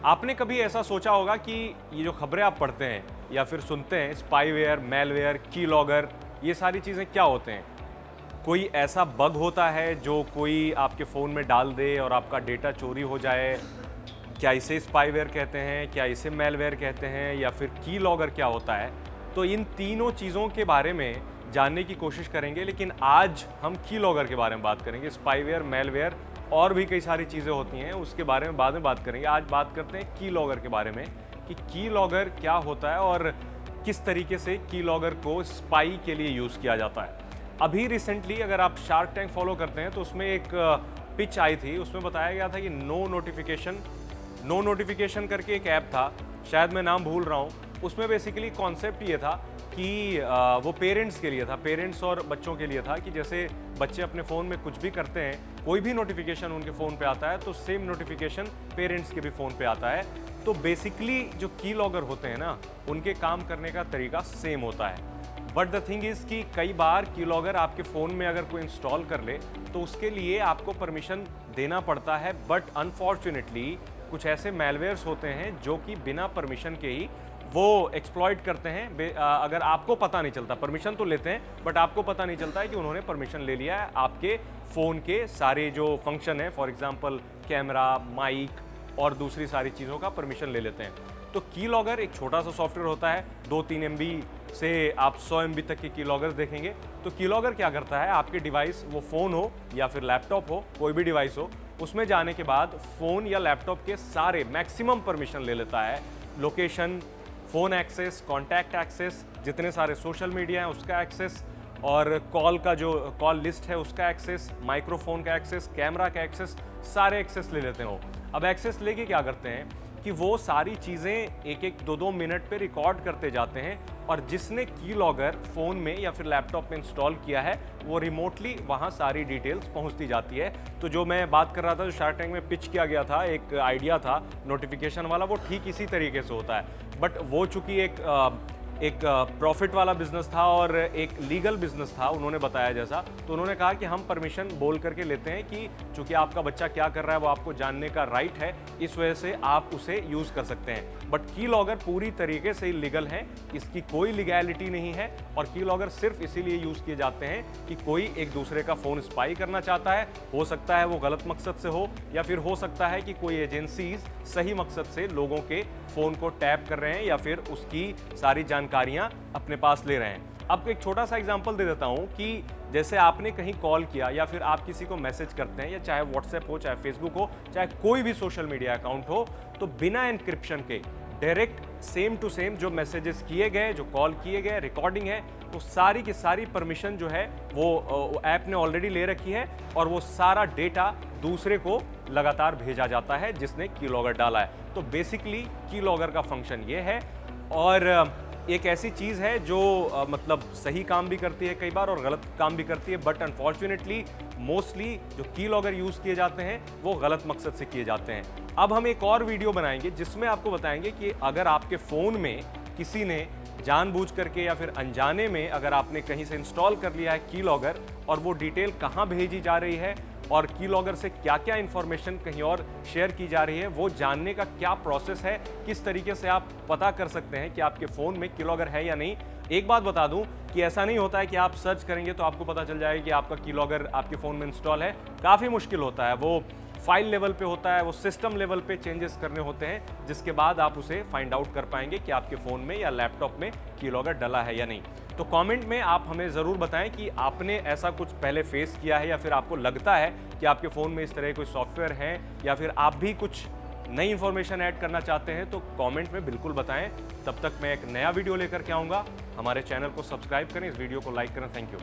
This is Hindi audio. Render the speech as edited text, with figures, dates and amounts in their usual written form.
आपने कभी ऐसा सोचा होगा कि ये जो खबरें आप पढ़ते हैं या फिर सुनते हैं, स्पाईवेयर, मेलवेयर, की लॉगर, ये सारी चीज़ें क्या होते हैं? कोई ऐसा बग होता है जो कोई आपके फ़ोन में डाल दे और आपका डेटा चोरी हो जाए? क्या इसे स्पाईवेयर कहते हैं? क्या इसे मेलवेयर कहते हैं? या फिर की लॉगर क्या होता है? तो इन तीनों चीज़ों के बारे में जानने की कोशिश करेंगे, लेकिन आज हम की लॉगर के बारे में बात करेंगे। स्पाईवेयर, मेलवेयर और भी कई सारी चीज़ें होती हैं, उसके बारे में बाद में बात करेंगे। आज बात करते हैं की लॉगर के बारे में कि की लॉगर क्या होता है और किस तरीके से की लॉगर को स्पाई के लिए यूज़ किया जाता है। अभी रिसेंटली अगर आप शार्क टैंक फॉलो करते हैं तो उसमें एक पिच आई थी, उसमें बताया गया था कि नो नोटिफिकेशन करके एक ऐप था, शायद मैं नाम भूल रहा हूँ। उसमें बेसिकली कॉन्सेप्ट ये था कि वो पेरेंट्स के लिए था, पेरेंट्स और बच्चों के लिए था कि जैसे बच्चे अपने फ़ोन में कुछ भी करते हैं, कोई भी नोटिफिकेशन उनके फ़ोन पे आता है तो सेम नोटिफिकेशन पेरेंट्स के भी फ़ोन पे आता है। तो बेसिकली जो की लॉगर होते हैं ना, उनके काम करने का तरीका सेम होता है। बट द थिंग इज़ कि कई बार की लॉगर आपके फ़ोन में अगर कोई इंस्टॉल कर ले तो उसके लिए आपको परमिशन देना पड़ता है। बट अनफॉर्चुनेटली कुछ ऐसे मेलवेयर्स होते हैं जो कि बिना परमिशन के ही वो एक्सप्लॉइट करते हैं। अगर आपको पता नहीं चलता, परमिशन तो लेते हैं बट आपको पता नहीं चलता है कि उन्होंने परमिशन ले लिया है। आपके फ़ोन के सारे जो फंक्शन है, फॉर एग्जांपल कैमरा, माइक और दूसरी सारी चीज़ों का परमिशन ले लेते हैं। तो की लॉगर एक छोटा सा सॉफ्टवेयर होता है, 2-3 MB से आप 100 MB तक के की लॉगर्स देखेंगे। तो की लॉगर क्या करता है, आपके डिवाइस, वो फ़ोन हो या फिर लैपटॉप हो, कोई भी डिवाइस हो, उसमें जाने के बाद फ़ोन या लैपटॉप के सारे मैक्सिमम परमिशन ले लेता है। Location, phone access, contact access, जितने सारे सोशल मीडिया हैं उसका एक्सेस, और कॉल का जो कॉल लिस्ट है उसका एक्सेस, माइक्रोफोन का एक्सेस, कैमरा का एक्सेस, सारे एक्सेस ले लेते हैं वो। अब एक्सेस लेके क्या करते हैं कि वो सारी चीज़ें 1-1, 2-2 मिनट पे रिकॉर्ड करते जाते हैं, और जिसने की लॉगर फ़ोन में या फिर लैपटॉप में इंस्टॉल किया है वो रिमोटली वहाँ सारी डिटेल्स पहुँचती जाती है। तो जो मैं बात कर रहा था, जो शार्क टैंक में पिच किया गया था, एक आइडिया था नोटिफिकेशन वाला, वो ठीक इसी तरीके से होता है। बट वो चूँकि एक प्रॉफिट वाला बिजनेस था और एक लीगल बिजनेस था, उन्होंने बताया जैसा, तो उन्होंने कहा कि हम परमिशन बोल करके लेते हैं कि चूंकि आपका बच्चा क्या कर रहा है वो आपको जानने का राइट है, इस वजह से आप उसे यूज़ कर सकते हैं। बट की लॉगर पूरी तरीके से लीगल है, इसकी कोई लीगैलिटी नहीं है, और की लॉगर सिर्फ इसीलिए यूज़ किए जाते हैं कि कोई एक दूसरे का फ़ोन स्पाई करना चाहता है, हो सकता है वो गलत मकसद से हो, या फिर हो सकता है कि कोई एजेंसीज सही मकसद से लोगों के फ़ोन को टैप कर रहे हैं या फिर उसकी सारी जानकारियां अपने पास ले रहे हैं। अब एक छोटा सा एग्जांपल दे देता हूं कि जैसे आपने कहीं कॉल किया या फिर आप किसी को मैसेज करते हैं, या चाहे व्हाट्सएप हो, चाहे फेसबुक हो, चाहे कोई भी सोशल मीडिया अकाउंट हो, तो बिना एनक्रिप्शन के डायरेक्ट सेम टू सेम जो मैसेजेस किए गए, जो कॉल किए गए, रिकॉर्डिंग है, तो सारी की सारी परमिशन जो है वो ऐप ने ऑलरेडी ले रखी है, और वो सारा डेटा दूसरे को लगातार भेजा जाता है जिसने की लॉगर डाला है। तो बेसिकली की लॉगर का फंक्शन ये है, और एक ऐसी चीज़ है जो मतलब सही काम भी करती है कई बार और गलत काम भी करती है। बट अनफॉर्चुनेटली मोस्टली जो की लॉगर यूज़ किए जाते हैं वो गलत मकसद से किए जाते हैं। अब हम एक और वीडियो बनाएंगे जिसमें आपको बताएंगे कि अगर आपके फ़ोन में किसी ने जानबूझ करके या फिर अनजाने में अगर आपने कहीं से इंस्टॉल कर लिया है की लॉगर, और वो डिटेल कहाँ भेजी जा रही है और की लॉगर से क्या क्या इन्फॉर्मेशन कहीं और शेयर की जा रही है, वो जानने का क्या प्रोसेस है, किस तरीके से आप पता कर सकते हैं कि आपके फ़ोन में की लॉगर है या नहीं। एक बात बता दूं कि ऐसा नहीं होता है कि आप सर्च करेंगे तो आपको पता चल जाएगा कि आपका की लॉगर आपके फ़ोन में इंस्टॉल है। काफ़ी मुश्किल होता है, वो फाइल लेवल पे होता है, वो सिस्टम लेवल पे चेंजेस करने होते हैं, जिसके बाद आप उसे फाइंड आउट कर पाएंगे कि आपके फ़ोन में या लैपटॉप में की लॉगर डला है या नहीं। तो कमेंट में आप हमें ज़रूर बताएं कि आपने ऐसा कुछ पहले फेस किया है, या फिर आपको लगता है कि आपके फ़ोन में इस तरह कोई सॉफ्टवेयर है, या फिर आप भी कुछ नई इन्फॉर्मेशन ऐड करना चाहते हैं, तो कमेंट में बिल्कुल बताएं। तब तक मैं एक नया वीडियो लेकर के आऊँगा। हमारे चैनल को सब्सक्राइब करें, इस वीडियो को लाइक करें। Thank you.